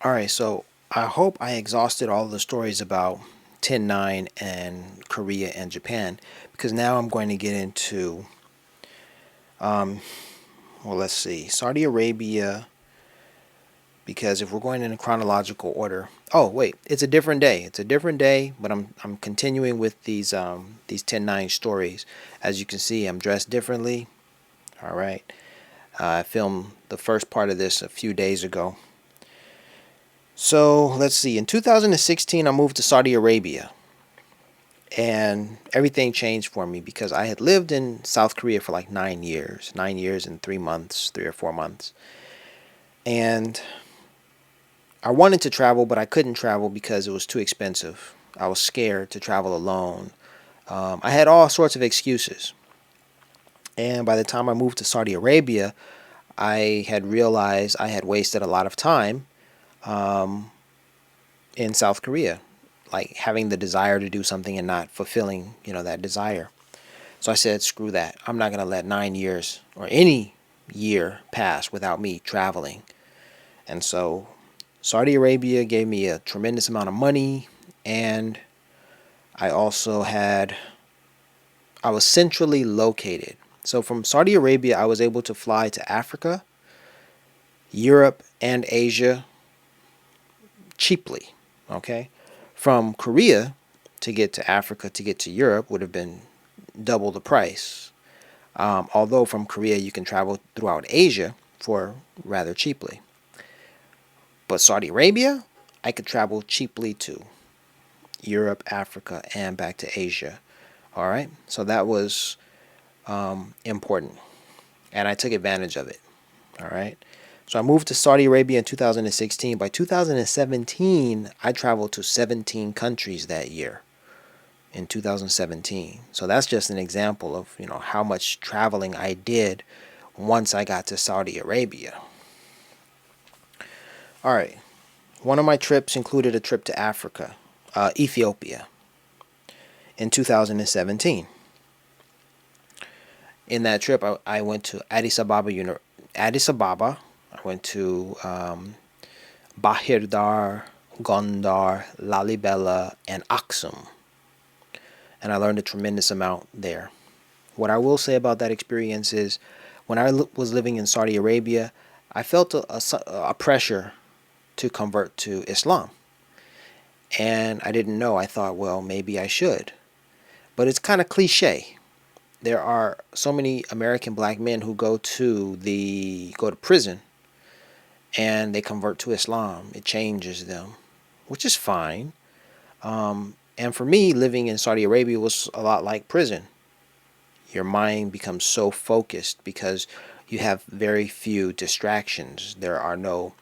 All right, so I hope I exhausted all the stories about 10-9 and Korea and Japan, because now I'm going to get into, um, well, let's see, Saudi Arabia, because if we're going in a chronological order, oh wait, it's a different day. It's a different day, but I'm continuing with these 10-9 stories. As you can see, I'm dressed differently. All right, I filmed the first part of this a few days ago. So let's see. In 2016, I moved to Saudi Arabia, and everything changed for me because I had lived in South Korea for like 9 years, 9 years and 3 months, 3 or 4 months, and I wanted to travel, but I couldn't travel because it was too expensive. I was scared to travel alone. I had all sorts of excuses, and by the time I moved to Saudi Arabia, I had realized I had wasted a lot of time um, in South Korea, like having the desire to do something and not fulfilling, that desire. So I said, screw that. I'm not going to let 9 years or any year pass without me traveling. And so Saudi Arabia gave me a tremendous amount of money, and I also I was centrally located. So from Saudi Arabia, I was able to fly to Africa, Europe, and Asia cheaply. Okay. From Korea to get to Africa to get to Europe would have been double the price. Although from Korea you can travel throughout Asia for rather cheaply. But Saudi Arabia, I could travel cheaply to Europe, Africa, and back to Asia. All right. So that was important. And I took advantage of it. All right. So I moved to Saudi Arabia in 2016. By 2017, I traveled to 17 countries that year in 2017. So that's just an example of, how much traveling I did once I got to Saudi Arabia. All right. One of my trips included a trip to Africa, Ethiopia, in 2017. In that trip, I went to Addis Ababa. Addis Ababa. I went to Bahir Dar, Gondar, Lalibela, and Aksum, and I learned a tremendous amount there. What I will say about that experience is, when I was living in Saudi Arabia, I felt a pressure to convert to Islam, and I didn't know. I thought, well, maybe I should, but it's kind of cliche. There are so many American black men who go to prison and they convert to Islam. It changes them, which is fine. And for me, living in Saudi Arabia was a lot like prison. Your mind becomes so focused because you have very few distractions. There are no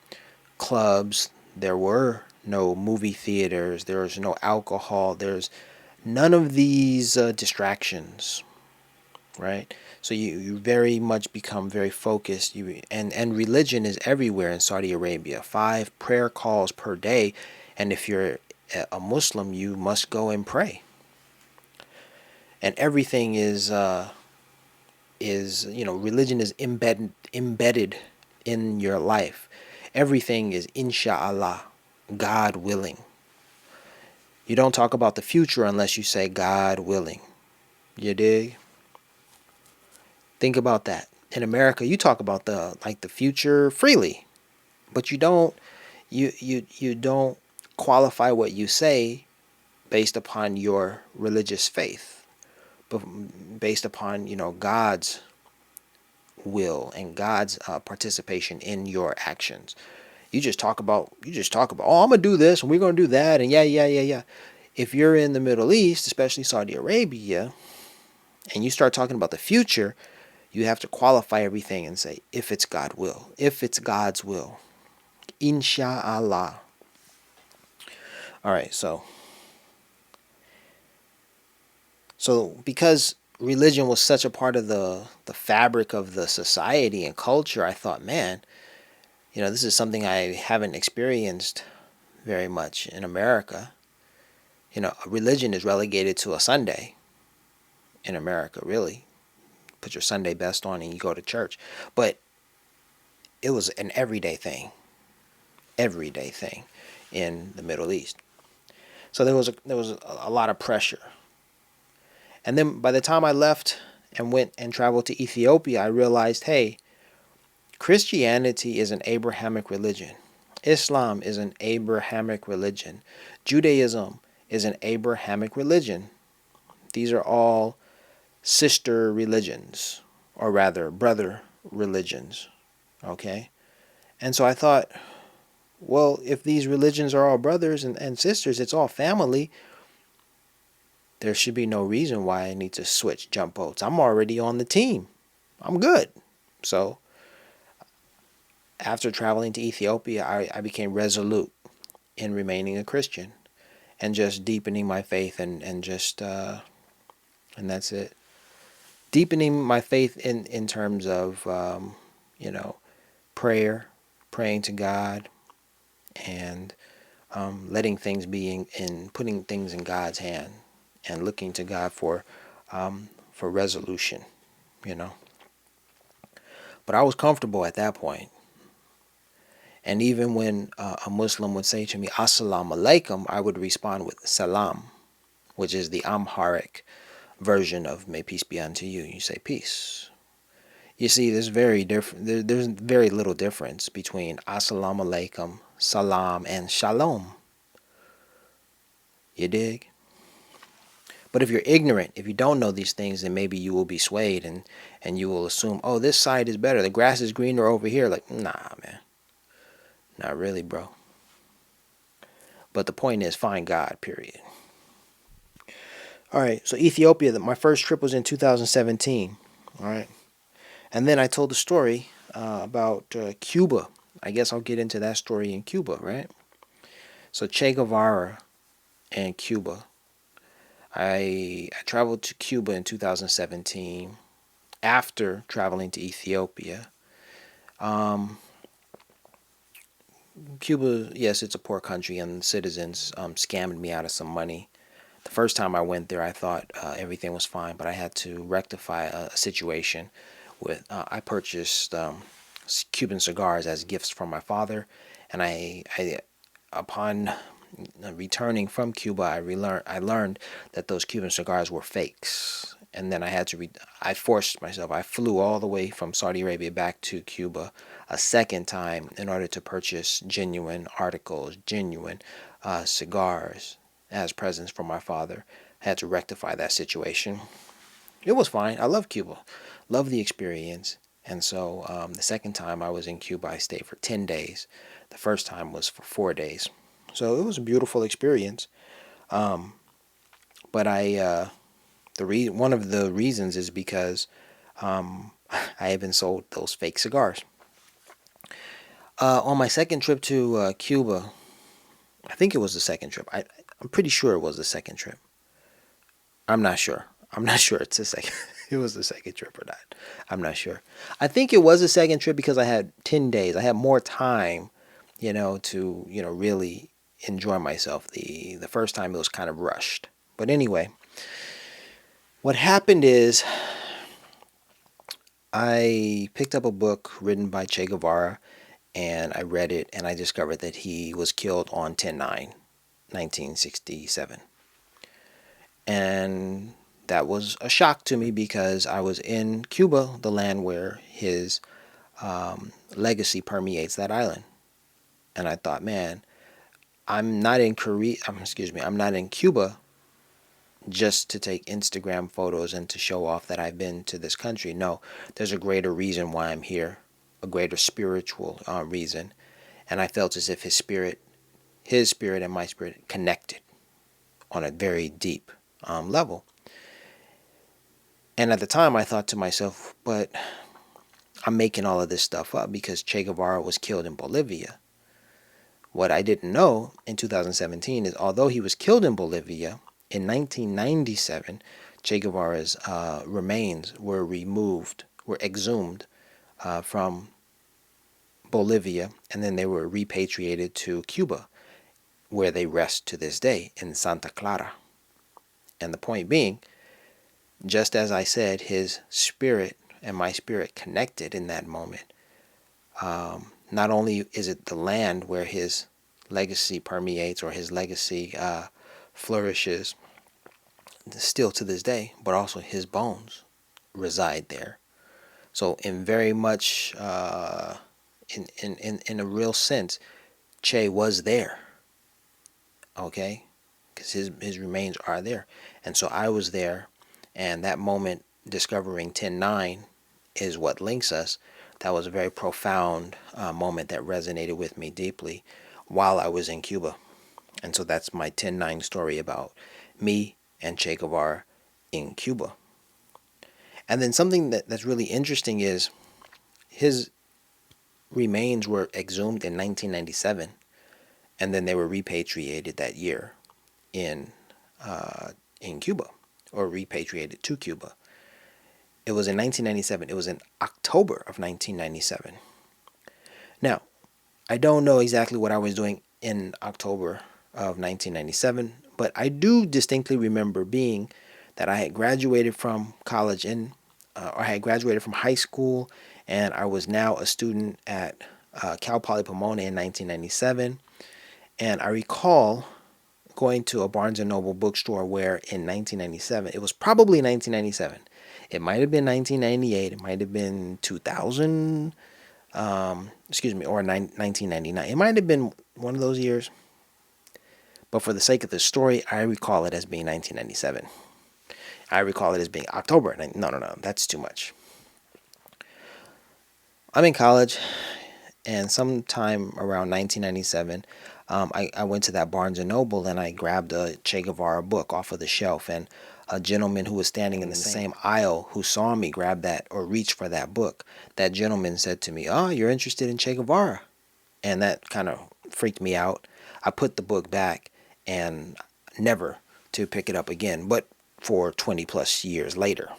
clubs. There were no movie theaters. There was no alcohol. There's none of these distractions, right? So you very much become very focused. And religion is everywhere in Saudi Arabia. 5 prayer calls per day, and if you're a Muslim, you must go and pray. And everything is religion is embedded in your life. Everything is inshallah, God willing. You don't talk about the future unless you say God willing. You dig? Think about that. In America, you talk about the future freely, but you don't qualify what you say based upon your religious faith, but based upon God's will and God's participation in your actions. You just talk about, oh, I'm gonna do this and we're gonna do that, and yeah. If you're in the Middle East, especially Saudi Arabia, and you start talking about the future, you have to qualify everything and say, if it's God will, if it's God's will, inshallah. All right, so because religion was such a part of the fabric of the society and culture, I thought, man, this is something I haven't experienced very much in America. Religion is relegated to a Sunday in America, really. Put your Sunday best on and you go to church. But it was an everyday thing. everyday thing in the Middle East. So there was a lot of pressure. And then by the time I left and went and traveled to Ethiopia, I realized, hey, Christianity is an Abrahamic religion. Islam is an Abrahamic religion. Judaism is an Abrahamic religion. These are all sister religions, or rather, brother religions. Okay? And so I thought, well, if these religions are all brothers and sisters, it's all family, there should be no reason why I need to switch jump boats. I'm already on the team. I'm good. So after traveling to Ethiopia, I became resolute in remaining a Christian and just deepening my faith and just, and that's it. Deepening my faith in terms of, you know, prayer, praying to God, and letting things be in putting things in God's hand and looking to God for resolution, you know. But I was comfortable at that point. And even when a Muslim would say to me, Assalamu alaikum, I would respond with salam, which is the Amharic version of may peace be unto you. You say peace. You see, there's there's very little difference between Assalamu alaikum, salam, and shalom. You dig? But if you're ignorant, if you don't know these things, then maybe you will be swayed and you will assume, oh, this side is better. The grass is greener over here. Like, nah, man. Not really, bro. But the point is, find God, period. All right, so Ethiopia, my first trip was in 2017. All right. And then I told the story about Cuba. I guess I'll get into that story in Cuba, right? So Che Guevara and Cuba. I traveled to Cuba in 2017 after traveling to Ethiopia. Cuba, yes, it's a poor country, and citizens scammed me out of some money. The first time I went there, I thought everything was fine, but I had to rectify a situation with. I purchased Cuban cigars as gifts from my father, and I upon returning from Cuba, I learned that those Cuban cigars were fakes, and then I had to. I forced myself. I flew all the way from Saudi Arabia back to Cuba a second time in order to purchase genuine articles, genuine cigars as presents from my father. I had to rectify that situation. It was fine. I love Cuba, love the experience. And so the second time I was in Cuba, I stayed for 10 days. The first time was for 4 days. So it was a beautiful experience. But one of the reasons is because I had been sold those fake cigars. On my second trip to Cuba, I think it was the second trip. I'm pretty sure it was the second trip. I'm not sure. I'm not sure it's the second. It was the second trip or not. I'm not sure. I think it was the second trip because I had 10 days. I had more time, to, really enjoy myself. The first time it was kind of rushed. But anyway, what happened is I picked up a book written by Che Guevara and I read it and I discovered that he was killed on 10/9/1967. And that was a shock to me because I was in Cuba, the land where his legacy permeates that island. And I thought, man, I'm not in I'm not in Cuba just to take Instagram photos and to show off that I've been to this country. No, there's a greater reason why I'm here, a greater spiritual reason. And I felt as if his spirit and my spirit connected on a very deep level. And at the time I thought to myself, but I'm making all of this stuff up because Che Guevara was killed in Bolivia. What I didn't know in 2017 is although he was killed in Bolivia, in 1997, Che Guevara's remains were exhumed from Bolivia, and then they were repatriated to Cuba, where they rest to this day in Santa Clara. And the point being, just as I said, his spirit and my spirit connected in that moment. not only is it the land where his legacy permeates or his legacy flourishes still to this day, but also his bones reside there. So in very much in a real sense, Che was there, okay, because his remains are there, and so I was there, and that moment discovering 10-9 is what links us. That was a very profound moment that resonated with me deeply while I was in Cuba, and so that's my 10-9 story about me and Che Guevara in Cuba. And then something that's really interesting is his remains were exhumed in 1997, and then they were repatriated that year in Cuba, or repatriated to Cuba. It was in 1997. It was in October of 1997. Now, I don't know exactly what I was doing in October of 1997, but I do distinctly remember being that I had graduated from college or I had graduated from high school, and I was now a student at Cal Poly Pomona in 1997. And I recall going to a Barnes & Noble bookstore where in 1997, it was probably 1997. It might have been 1998. It might have been 2000, or 1999. It might have been one of those years. But for the sake of the story, I recall it as being 1997. I recall it as being October. No, that's too much. I'm in college, and sometime around 1997, I went to that Barnes & Noble and I grabbed a Che Guevara book off of the shelf, and a gentleman who was standing in the same aisle who saw me grab that or reach for that book, that gentleman said to me, "Oh, you're interested in Che Guevara?" And that kind of freaked me out. I put the book back and never to pick it up again, but for 20 plus years later.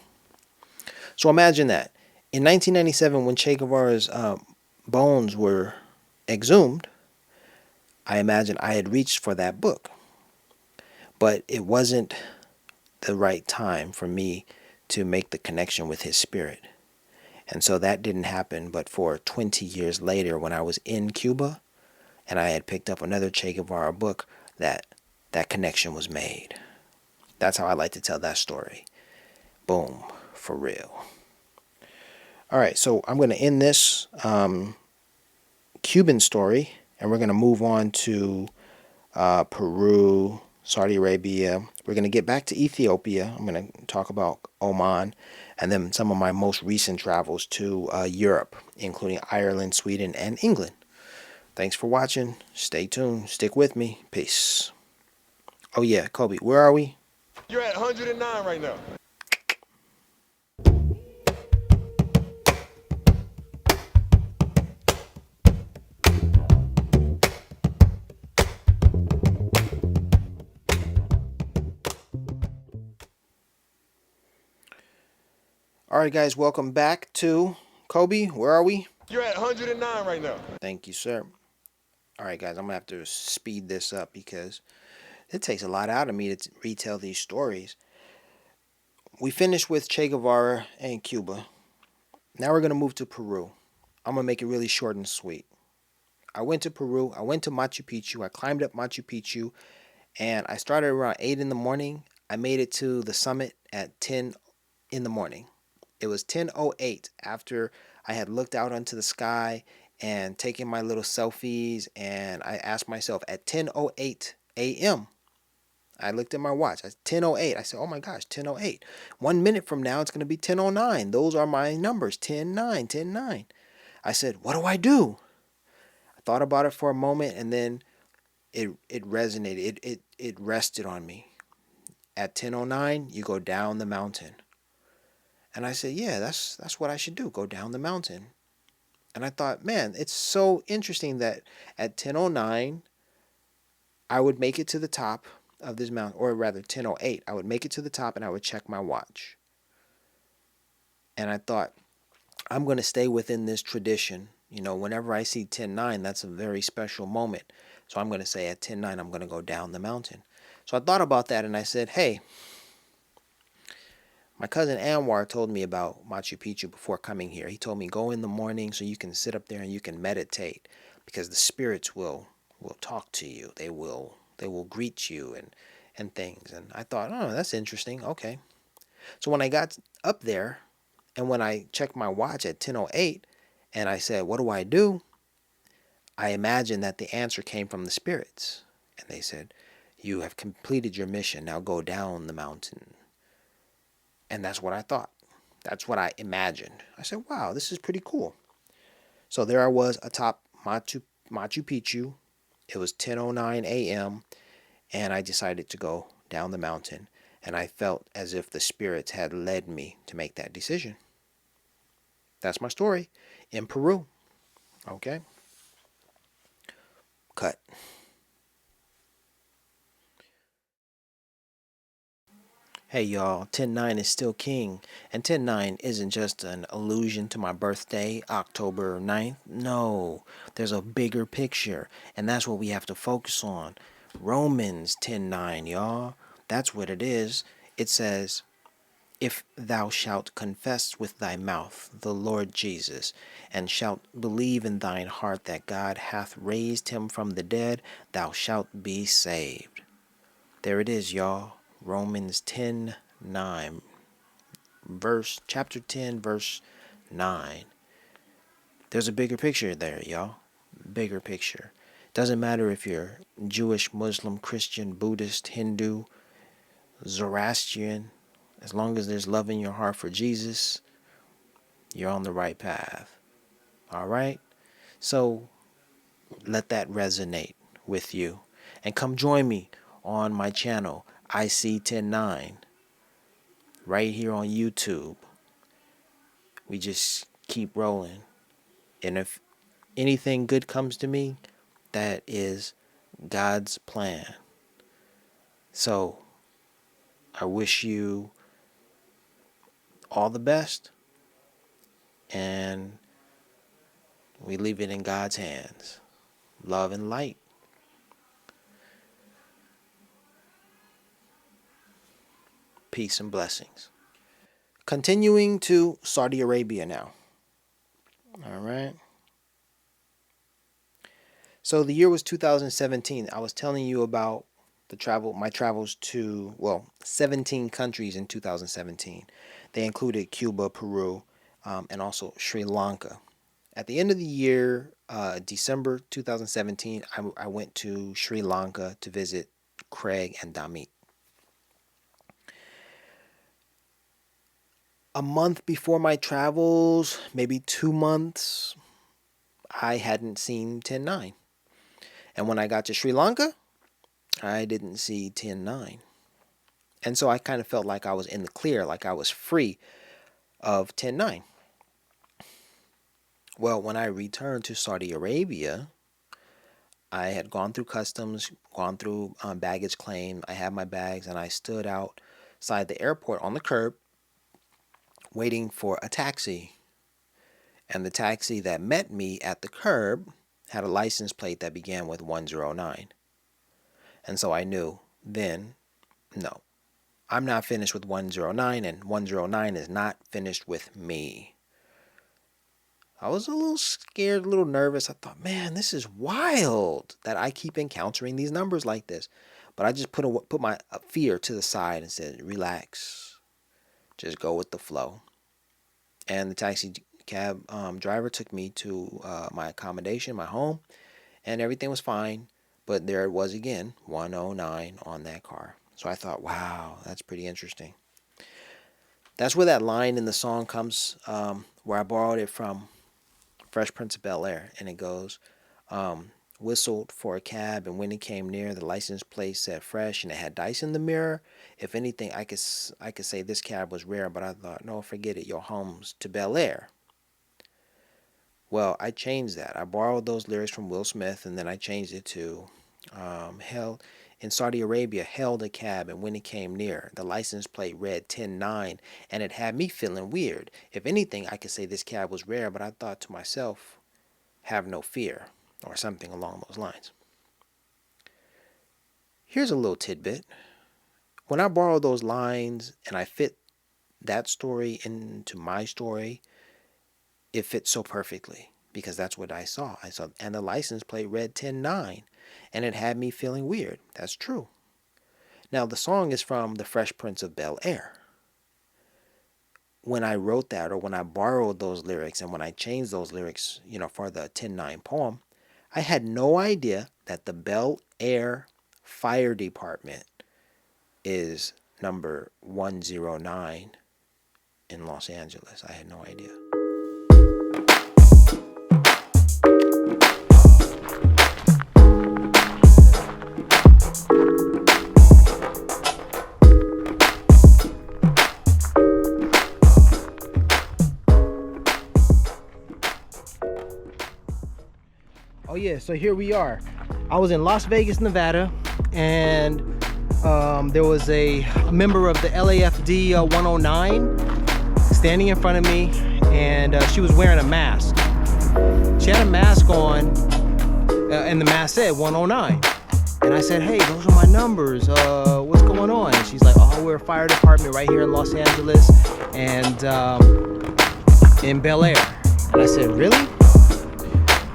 So imagine that. In 1997, when Che Guevara's bones were exhumed, I imagine I had reached for that book. But it wasn't the right time for me to make the connection with his spirit. And so that didn't happen. But for 20 years later, when I was in Cuba and I had picked up another Che Guevara book, that connection was made. That's how I like to tell that story. Boom, for real. All right, so I'm going to end this Cuban story, and we're going to move on to Peru, Saudi Arabia. We're going to get back to Ethiopia. I'm going to talk about Oman, and then some of my most recent travels to Europe, including Ireland, Sweden, and England. Thanks for watching. Stay tuned. Stick with me. Peace. Oh yeah, Kobe, where are we? You're at 109 right now. All right, guys, welcome back to Kobe. Where are we? You're at 109 right now. Thank you, sir. All right, guys, I'm going to have to speed this up because it takes a lot out of me to retell these stories. We finished with Che Guevara and Cuba. Now we're going to move to Peru. I'm going to make it really short and sweet. I went to Peru. I went to Machu Picchu. I climbed up Machu Picchu, and I started around 8 in the morning. I made it to the summit at 10 in the morning. It was 10:08 after I had looked out onto the sky and taken my little selfies, and I asked myself at 10:08 a.m. I looked at my watch. At 10:08, I said, "Oh my gosh, 10:08. 1 minute from now, it's going to be 10:09. Those are my numbers, 10:09, 10:09." I said, "What do I do?" I thought about it for a moment, and then it resonated. It rested on me. At 10:09, you go down the mountain. And I said, "Yeah, that's what I should do. Go down the mountain." And I thought, man, it's so interesting that at 10:09, I would make it to the top of this mountain, or rather 10:08, I would make it to the top and I would check my watch. And I thought, I'm going to stay within this tradition. You know, whenever I see 10:09, that's a very special moment. So I'm going to say at 10:09, I'm going to go down the mountain. So I thought about that and I said, hey, My cousin Anwar told me about Machu Picchu before coming here. He told me go in the morning so you can sit up there and you can meditate because the spirits will talk to you. They will greet you and things. And I thought, oh, that's interesting. Okay. So when I got up there and when I checked my watch at 10:08 and I said, what do I do? I imagined that the answer came from the spirits. And they said, you have completed your mission. Now go down the mountain. And that's what I thought. That's what I imagined. I said, wow, this is pretty cool. So there I was atop Machu Picchu. It was 10:09 a.m. and I decided to go down the mountain. And I felt as if the spirits had led me to make that decision. That's my story in Peru. Okay. Cut. Hey y'all, 10-9 is still king, and 10-9 isn't just an allusion to my birthday, October 9th. No, there's a bigger picture, and that's what we have to focus on. Romans 10:9, y'all. That's what it is. It says, if thou shalt confess with thy mouth the Lord Jesus, and shalt believe in thine heart that God hath raised him from the dead, thou shalt be saved. There it is, y'all. Romans 10:9, chapter 10, verse 9. There's a bigger picture there, y'all. Bigger picture. Doesn't matter if you're Jewish, Muslim, Christian, Buddhist, Hindu, Zoroastrian. As long as there's love in your heart for Jesus, you're on the right path. All right? So let that resonate with you. And come join me on my channel, IC109, right here on YouTube. We just keep rolling. And if anything good comes to me, that is God's plan. So I wish you all the best, and we leave it in God's hands. Love and light. Peace and blessings. Continuing to Saudi Arabia now. All right. So the year was 2017. I was telling you about my travels to, 17 countries in 2017. They included Cuba, Peru, and also Sri Lanka. At the end of the year, December 2017, I went to Sri Lanka to visit Craig and Damit. A month before my travels, maybe 2 months, I hadn't seen 10-9. And when I got to Sri Lanka, I didn't see 10-9. And so I kind of felt like I was in the clear, like I was free of 10-9. Well, when I returned to Saudi Arabia, I had gone through customs, gone through baggage claim. I had my bags, and I stood outside the airport on the curb waiting for a taxi. And the taxi that met me at the curb had a license plate that began with 109. And so I knew then, no, I'm not finished with 109, and 109 is not finished with me. I was a little scared, a little nervous. I thought, man, this is wild that I keep encountering these numbers like this. But I just put my fear to the side and said, relax, just go with the flow. And the taxi cab driver took me to my accommodation, my home, and everything was fine. But there it was again, 109 on that car. So I thought, wow, that's pretty interesting. That's where that line in the song comes, where I borrowed it from Fresh Prince of Bel-Air, and it goes, whistled for a cab, and when it came near, the license plate said fresh, and it had dice in the mirror. If anything, I could say this cab was rare, but I thought, no, forget it. Your home's to Bel-Air. Well, I changed that. I borrowed those lyrics from Will Smith, and then I changed it to, held in Saudi Arabia, held a cab, and when it came near, the license plate read 10-9, and it had me feeling weird. If anything, I could say this cab was rare, but I thought to myself, have no fear, or something along those lines. Here's a little tidbit. When I borrow those lines and I fit that story into my story, it fits so perfectly because that's what I saw. And the license plate read 109, and it had me feeling weird. That's true. Now, the song is from The Fresh Prince of Bel-Air. When I wrote that, or when I borrowed those lyrics, and when I changed those lyrics, for the 109 poem, I had no idea that the Bel-Air Fire Department is number 109 in Los Angeles. I had no idea. Oh yeah, so here we are. I was in Las Vegas, Nevada, and there was a member of the LAFD 109 standing in front of me, and she was wearing a mask. She had a mask on, and the mask said 109. And I said, hey, those are my numbers. What's going on? And she's like, oh, we're a fire department right here in Los Angeles and in Bel-Air. And I said, really?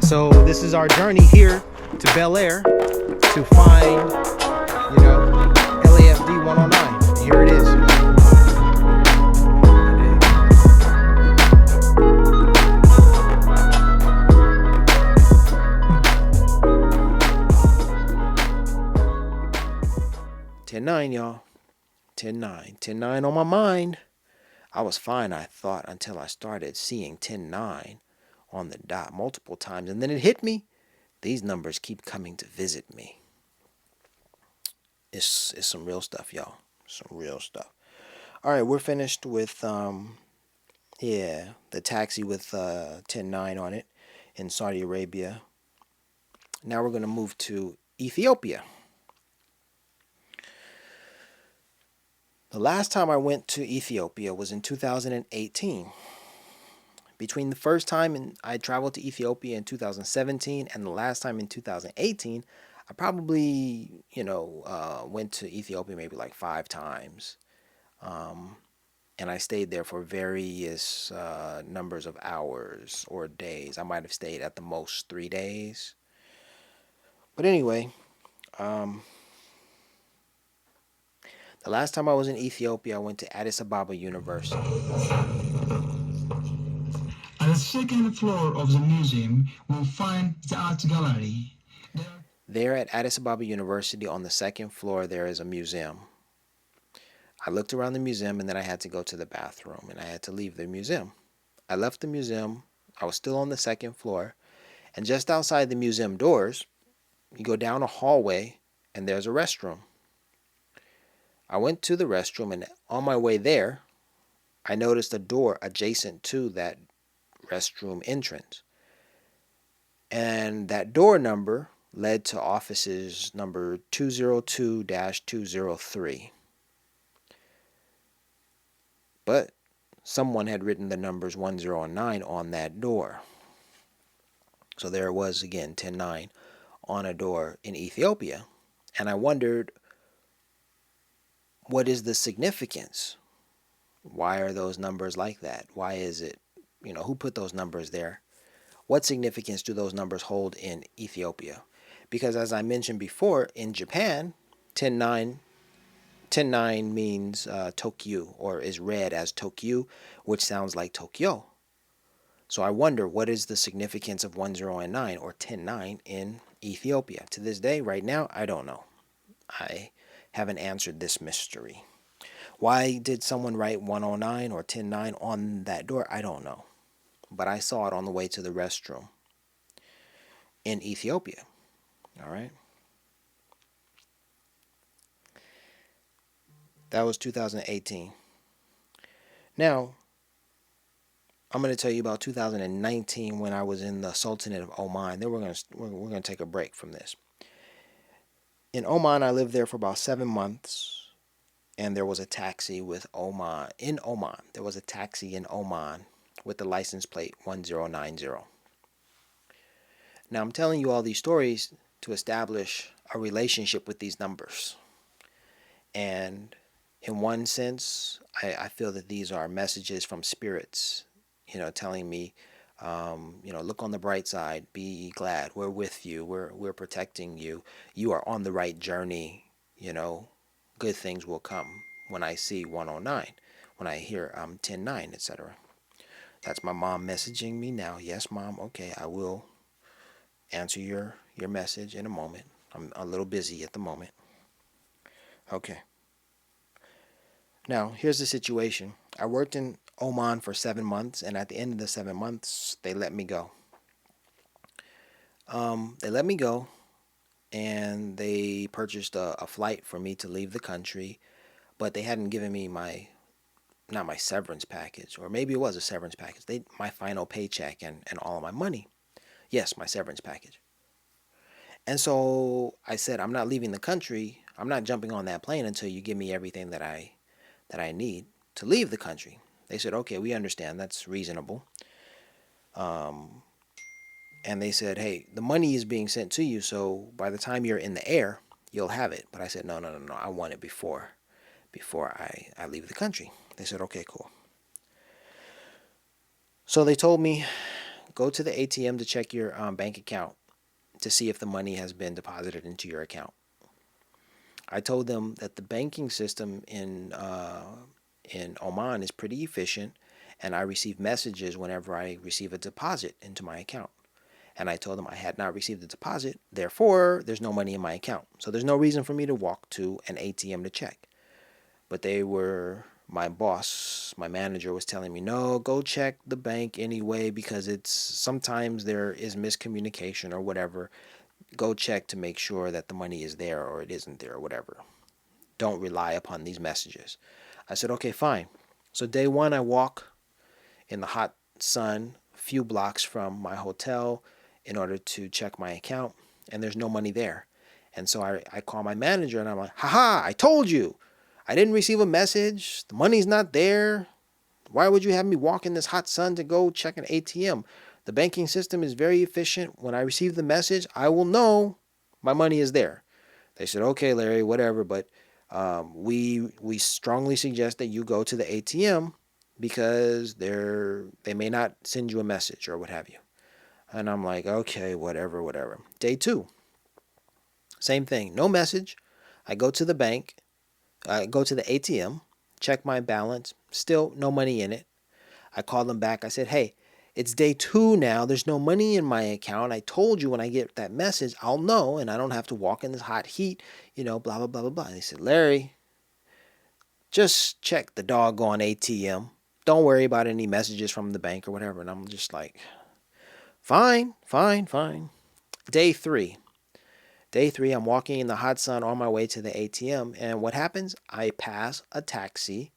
So this is our journey here to Bel-Air to find, LAFD 109. And here it is. Ten-9, y'all. 10-9. 10-9 on my mind. I was fine, I thought, until I started seeing 10-9 on the dot multiple times, and then it hit me. These numbers keep coming to visit me. It's some real stuff, y'all. Some real stuff. All right, we're finished with the taxi with 10-9 on it in Saudi Arabia. Now we're going to move to Ethiopia. The last time I went to Ethiopia was in 2018. Between the first time I traveled to Ethiopia in 2017 and the last time in 2018, I probably, went to Ethiopia maybe like 5 times. And I stayed there for various numbers of hours or days. I might have stayed at the most 3 days. But anyway, the last time I was in Ethiopia, I went to Addis Ababa University. At the second floor of the museum, we'll find the art gallery. There at Addis Ababa University on the second floor, there is a museum. I looked around the museum and then I had to go to the bathroom and I had to leave the museum. I left the museum. I was still on the second floor. And just outside the museum doors, you go down a hallway and there's a restroom. I went to the restroom and on my way there, I noticed a door adjacent to that restroom entrance. And that door number led to offices number 202-203. But someone had written the numbers 109 on that door. So there it was again, 10-9 on a door in Ethiopia. And I wondered, what is the significance? Why are those numbers like that? Why is it, who put those numbers there? What significance do those numbers hold in Ethiopia? Because as I mentioned before, in Japan, 10-9 means Tokyo, or is read as Tokyo, which sounds like Tokyo. So I wonder, what is the significance of 109 or 10-9 in Ethiopia? To this day, right now, I don't know. I haven't answered this mystery. Why did someone write 109 or 10-9 on that door? I don't know. But I saw it on the way to the restroom in Ethiopia. All right. That was 2018. Now, I'm going to tell you about 2019 when I was in the Sultanate of Oman. Then we're going to take a break from this. In Oman, I lived there for about 7 months, and there was a taxi with Oman. In Oman, there was a taxi in Oman with the license plate 1090. Now, I'm telling you all these stories to establish a relationship with these numbers. And in one sense, I feel that these are messages from spirits, telling me, look on the bright side, be glad, we're with you, we're protecting you, you are on the right journey, good things will come when I see 109, when I hear 10-9, etc. That's my mom messaging me now. Yes, mom, okay, I will answer your message in a moment. I'm a little busy at the moment. Okay. Now, here's the situation. I worked in Oman for 7 months, and at the end of the 7 months, they let me go. They let me go, and they purchased a flight for me to leave the country, but they hadn't given me not my severance package, or maybe it was a severance package. My final paycheck and all of my money. Yes, my severance package. And so I said, I'm not leaving the country. I'm not jumping on that plane until you give me everything that I need to leave the country. They said, okay, we understand. That's reasonable. And they said, hey, the money is being sent to you, so by the time you're in the air, you'll have it. But I said, no, no, no, no. I want it before I leave the country. They said, okay, cool. So they told me, go to the ATM to check your bank account to see if the money has been deposited into your account. I told them that the banking system in Oman is pretty efficient, and I receive messages whenever I receive a deposit into my account. And I told them I had not received the deposit, therefore there's no money in my account. So there's no reason for me to walk to an ATM to check. But my boss, my manager was telling me, no, go check the bank anyway, because sometimes there is miscommunication or whatever. Go check to make sure that the money is there or it isn't there or whatever. Don't rely upon these messages. I said, okay, fine. So day one, I walk in the hot sun a few blocks from my hotel in order to check my account, and there's no money there. And so I call my manager and I'm like, haha, I told you. I didn't receive a message. The money's not there. Why would you have me walk in this hot sun to go check an ATM? The banking system is very efficient. When I receive the message, I will know my money is there. They said, okay, Larry, whatever, but we strongly suggest that you go to the ATM because they may not send you a message or what have you. And I'm like, okay, whatever, whatever. Day two, same thing, no message. I go to the bank, I go to the ATM, check my balance, still no money in it. I called them back. I said, hey, it's day two now. There's no money in my account. I told you when I get that message, I'll know, and I don't have to walk in this hot heat, blah, blah, blah, blah, blah. And they said, Larry, just check the doggone ATM. Don't worry about any messages from the bank or whatever. And I'm just like, fine, fine, fine. Day three. Day three, I'm walking in the hot sun on my way to the ATM. And what happens? I pass a taxi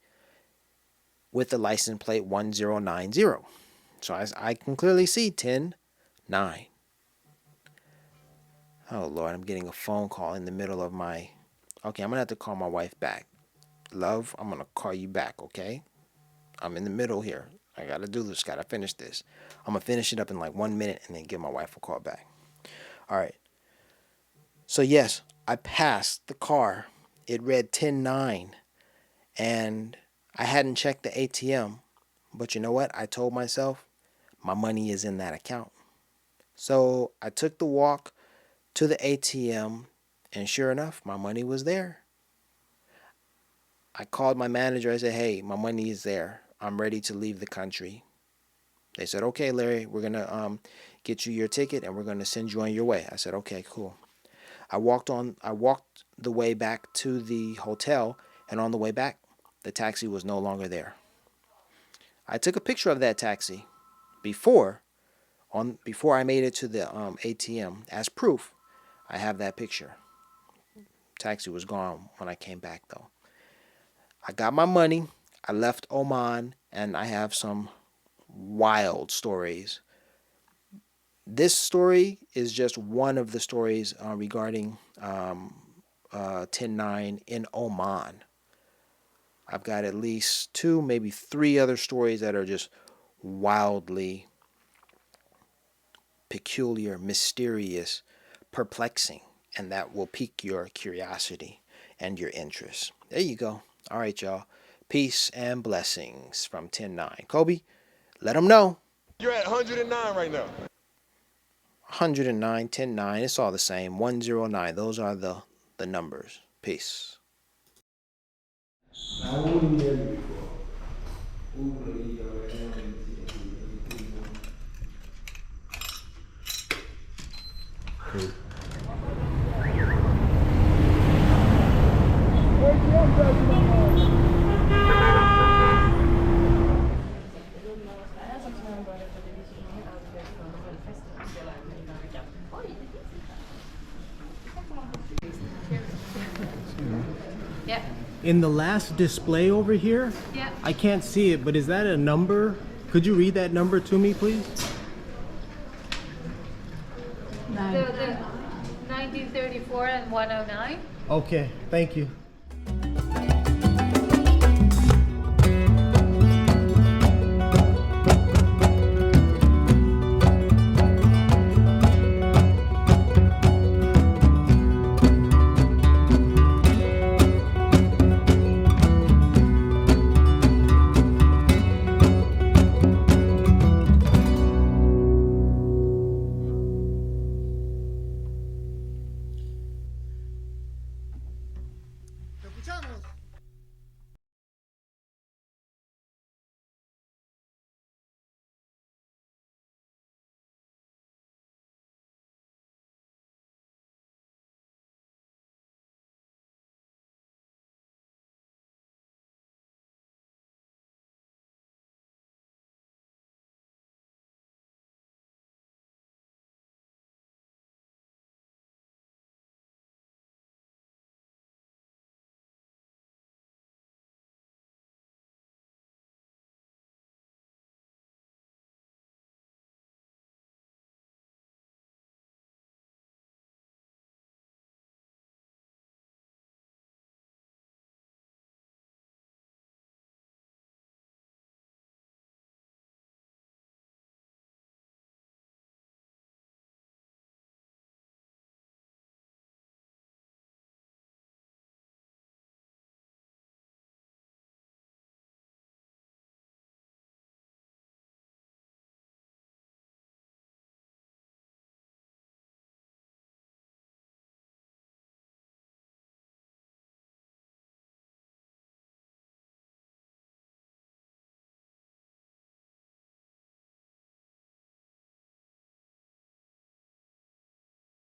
with the license plate 1090. So I can clearly see 10-9. Oh, Lord, I'm getting a phone call in the middle of my... Okay, I'm going to have to call my wife back. Love, I'm going to call you back, okay? I'm in the middle here. I got to do this. Got to finish this. I'm going to finish it up in like 1 minute and then give my wife a call back. All right. So, yes, I passed the car. It read 10-9. And I hadn't checked the ATM. But you know what? I told myself my money is in that account. So I took the walk to the ATM, and sure enough, my money was there. I called my manager. I said, hey, my money is there. I'm ready to leave the country. They said, okay, Larry, we're going to get you your ticket, and we're going to send you on your way. I said, okay, cool. I walked the way back to the hotel, and on the way back, the taxi was no longer there. I took a picture of that taxi before I made it to the ATM as proof. I have that picture. Taxi was gone when I came back, though. I got my money. I left Oman, and I have some wild stories. This story is just one of the stories regarding 10-9 in Oman. I've got at least 2, maybe 3 other stories that are just wildly peculiar, mysterious, perplexing, and that will pique your curiosity and your interest. There you go. All right, y'all. Peace and blessings from 10-9. Kobe, let them know. You're at 109 right now. 109, 10-9. It's all the same. 109. Those are the numbers. Peace. Yeah. In the last display over here, Yeah. I can't see it, but is that a number? Could you read that number to me, please? The 1934 and 109. Okay, thank you.